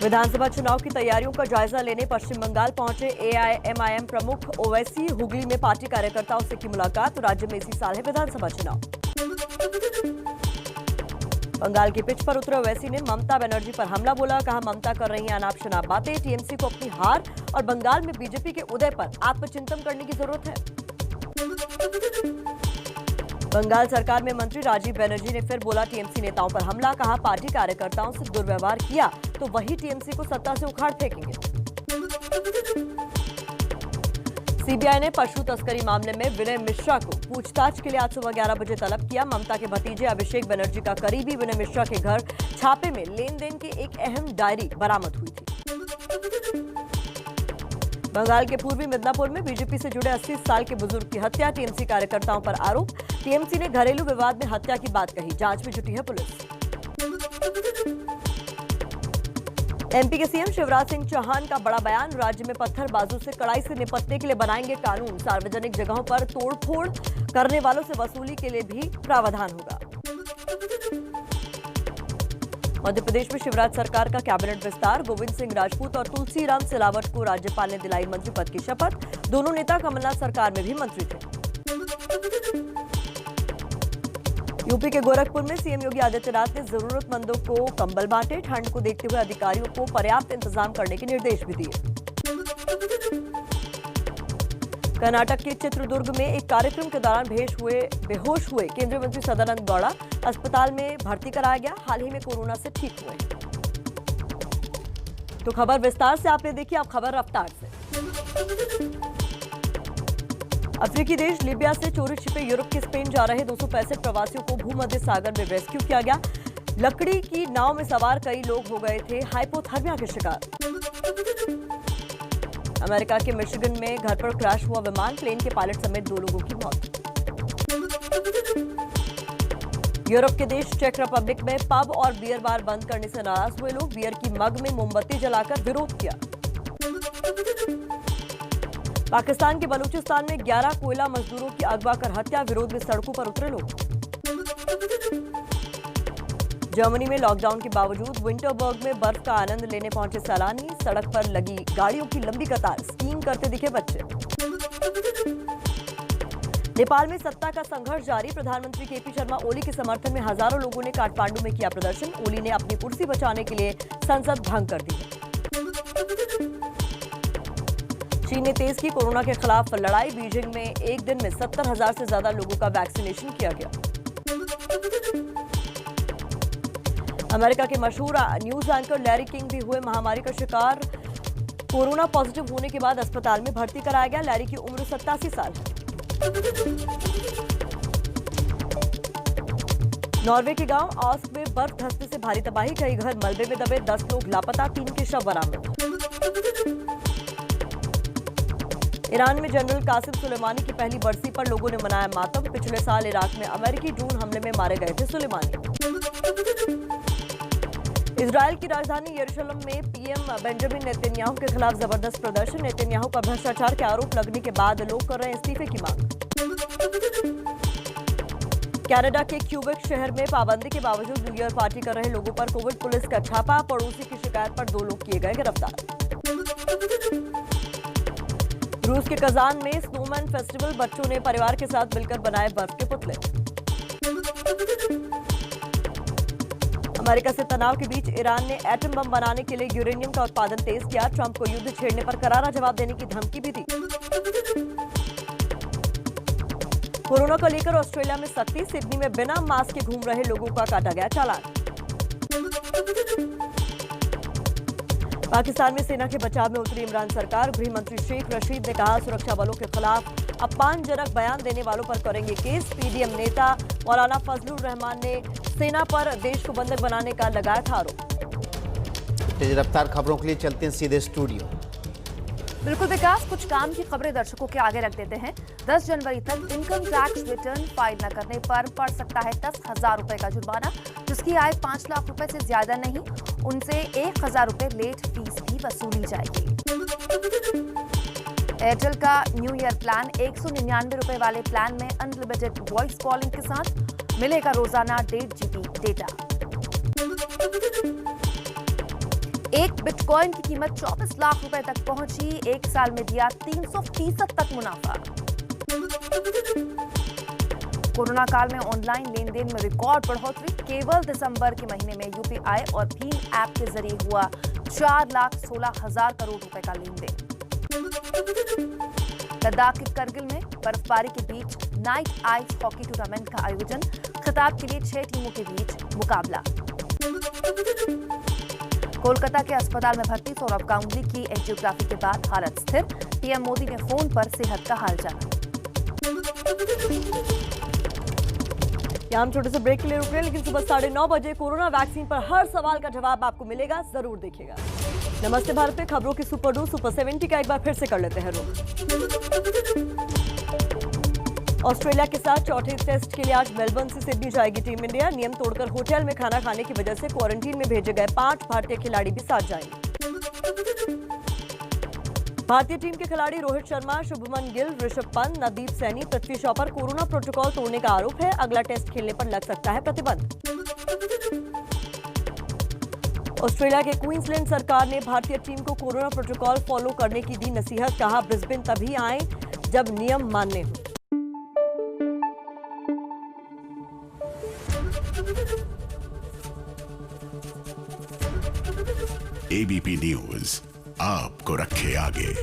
विधानसभा चुनाव की तैयारियों का जायजा लेने पश्चिम बंगाल पहुंचे एआईएमआईएम प्रमुख ओवैसी। हुगली में पार्टी कार्यकर्ताओं से की मुलाकात। तो राज्य में इसी साल है विधानसभा चुनाव। बंगाल की पिच पर उतरे ओवैसी ने ममता बनर्जी पर हमला बोला। कहा, ममता कर रही हैं अनाप शनाप बातें। टीएमसी को अपनी हार और बंगाल में बीजेपी के उदय पर आत्मचिंतन करने की जरूरत है। बंगाल सरकार में मंत्री राजीव बनर्जी ने फिर बोला टीएमसी नेताओं पर हमला। कहा, पार्टी कार्यकर्ताओं से दुर्व्यवहार किया तो वही टीएमसी को सत्ता से उखाड़ फेंकेंगे। सीबीआई ने पशु तस्करी मामले में विनय मिश्रा को पूछताछ के लिए आज सुबह 11 बजे तलब किया। ममता के भतीजे अभिषेक बनर्जी का करीबी विनय मिश्रा के घर छापे में लेन देन की एक अहम डायरी बरामद हुई थी। बंगाल के पूर्वी मिदनापुर में बीजेपी से जुड़े 80 साल के बुजुर्ग की हत्या। टीएमसी कार्यकर्ताओं पर आरोप। टीएमसी ने घरेलू विवाद में हत्या की बात कही। जांच में जुटी है पुलिस। एमपी के सीएम शिवराज सिंह चौहान का बड़ा बयान। राज्य में पत्थरबाजों से कड़ाई से निपटने के लिए बनाएंगे कानून। सार्वजनिक जगहों पर तोड़फोड़ करने वालों से वसूली के लिए भी प्रावधान होगा। मध्य प्रदेश में शिवराज सरकार का कैबिनेट विस्तार। गोविंद सिंह राजपूत और तुलसीराम सिलावट को राज्यपाल ने दिलाई मंत्री पद की शपथ। दोनों नेता कमलनाथ सरकार में भी मंत्री थे। यूपी के गोरखपुर में सीएम योगी आदित्यनाथ ने जरूरतमंदों को कंबल बांटे। ठंड को देखते हुए अधिकारियों को पर्याप्त इंतजाम करने के निर्देश भी दिए। कर्नाटक के चित्रदुर्ग में एक कार्यक्रम के दौरान बेहोश हुए केंद्रीय मंत्री सदानंद गौड़ा अस्पताल में भर्ती कराया गया। हाल ही में कोरोना से ठीक हुए। तो खबर विस्तार से आपने देखी, अब खबर रफ्तार से। अफ्रीकी देश लीबिया से चोरी छिपे यूरोप के स्पेन जा रहे 265 प्रवासियों को भूमध्य सागर में रेस्क्यू किया गया। लकड़ी की नाव में सवार कई लोग हो गए थे हाइपोथर्मिया के शिकार। अमेरिका के मिशिगन में घर पर क्रैश हुआ विमान। प्लेन के पायलट समेत 2 लोगों की मौत। यूरोप के देश चेक रिपब्लिक में पब और बियर बार बंद करने से नाराज हुए लोग बियर की मग में मोमबत्ती जलाकर विरोध किया। पाकिस्तान के बलूचिस्तान में 11 कोयला मजदूरों की अगवा कर हत्या। विरोध में सड़कों पर उतरे लोग। जर्मनी में लॉकडाउन के बावजूद विंटरबर्ग में बर्फ का आनंद लेने पहुंचे सैलानी। सड़क पर लगी गाड़ियों की लंबी कतार। स्कीइंग करते दिखे बच्चे। नेपाल में सत्ता का संघर्ष जारी। प्रधानमंत्री केपी शर्मा ओली के समर्थन में हजारों लोगों ने काठमांडू में किया प्रदर्शन। ओली ने अपनी कुर्सी बचाने के लिए संसद भंग कर दी। चीन ने तेज की कोरोना के खिलाफ लड़ाई। बीजिंग में एक दिन में 70,000 से ज्यादा लोगों का वैक्सीनेशन किया गया। अमेरिका के मशहूर न्यूज एंकर लैरी किंग भी हुए महामारी का शिकार। कोरोना पॉजिटिव होने के बाद अस्पताल में भर्ती कराया गया। लैरी की उम्र 87 साल है। नॉर्वे के गांव ऑस्क में बर्फ धंसने से भारी तबाही। कई घर मलबे में दबे। 10 लोग लापता। 3 के शव बरामद। ईरान में जनरल कासिम सुलेमानी की पहली बरसी पर लोगों ने मनाया मातम। पिछले साल इराक में अमेरिकी ड्रोन हमले में मारे गए थे सुलेमानी। इजरायल की राजधानी यरूशलेम में पीएम बेंजामिन नेतन्याहू के खिलाफ जबरदस्त प्रदर्शन। नेतन्याहू पर भ्रष्टाचार के आरोप लगने के बाद लोग कर रहे हैं इस्तीफे की मांग। कनाडा के क्यूबेक शहर में पाबंदी के बावजूद न्यू ईयर पार्टी कर रहे लोगों पर कोविड पुलिस का छापा। पड़ोसी की शिकायत पर 2 लोग किए गए गिरफ्तार। रूस के कजान में स्नोमैन फेस्टिवल। बच्चों ने परिवार के साथ मिलकर बनाए बर्फ के पुतले। अमेरिका से तनाव के बीच ईरान ने एटम बम बनाने के लिए यूरेनियम का उत्पादन तेज किया। ट्रंप को युद्ध छेड़ने पर करारा जवाब देने की धमकी भी दी। कोरोना को लेकर ऑस्ट्रेलिया में सख्ती। सिडनी में बिना मास्क के घूम रहे लोगों का काटा गया चालान। पाकिस्तान में सेना के बचाव में उतरी इमरान सरकार। गृह मंत्री शेख रशीद ने कहा, सुरक्षा बलों के खिलाफ अपमानजनक बयान देने वालों पर करेंगे केस। पीडीएम नेता मौलाना फजलुर रहमान ने सेना पर देश को बंधक बनाने का लगाया था आरोप। तेज रफ्तार खबरों के लिए चलते हैं सीधे स्टूडियो। बिल्कुल विकास, कुछ काम की खबरें दर्शकों के आगे रख देते हैं। 10 जनवरी तक इनकम टैक्स रिटर्न फाइल न करने पर पड़ सकता है 10,000 रुपए का जुर्माना। जिसकी आय 5 लाख रुपए से ज्यादा नहीं, उनसे 1,000 रुपए लेट फीस भी वसूली जाएगी। एयरटेल का न्यू ईयर प्लान 199 रुपए वाले प्लान में अनलिमिटेड वॉइस कॉलिंग के साथ मिलेगा रोजाना 1.5 GB डेटा। एक बिटकॉइन की कीमत 24 लाख रुपए तक पहुंची। एक साल में दिया 300% तक मुनाफा। कोरोना काल में ऑनलाइन लेन देन में रिकॉर्ड बढ़ोतरी। केवल दिसंबर के महीने में यूपीआई और भीम ऐप के जरिए हुआ 4,16,000 करोड़ रुपए का लेन देन। लद्दाख के करगिल में बर्फबारी के बीच नाइट आइस हॉकी टूर्नामेंट का आयोजन। खिताब के लिए 6 टीमों के बीच मुकाबला। कोलकाता के अस्पताल में भर्ती सौरव गांगुली की एंजियोग्राफी के बाद हालत स्थिर। पीएम मोदी ने फोन पर सेहत का हाल जाना। यहाँ हम छोटे से ब्रेक के लिए रुक रहे हैं, लेकिन सुबह 9:30 बजे कोरोना वैक्सीन पर हर सवाल का जवाब आपको मिलेगा, जरूर देखिएगा। नमस्ते भारत पे खबरों की सुपर 70 का एक बार फिर से कर लेते हैं रुख। ऑस्ट्रेलिया के साथ चौथे टेस्ट के लिए आज मेलबर्न से सिडनी जाएगी टीम इंडिया। नियम तोड़कर होटल में खाना खाने की वजह से क्वारंटीन में भेजे गए 5 भारतीय खिलाड़ी भी साथ जाएंगे। भारतीय टीम के खिलाड़ी रोहित शर्मा, शुभमन गिल, ऋषभ पंत, नवदीप सैनी, पृथ्वी शॉ पर कोरोना प्रोटोकॉल तोड़ने का आरोप है। अगला टेस्ट खेलने पर लग सकता है प्रतिबंध। ऑस्ट्रेलिया के क्वींसलैंड सरकार ने भारतीय टीम को कोरोना प्रोटोकॉल फॉलो करने की दी नसीहत। कहा ब्रिस्बेन तभी आए जब नियम मानने हो। एबीपी न्यूज आपको रखे आगे।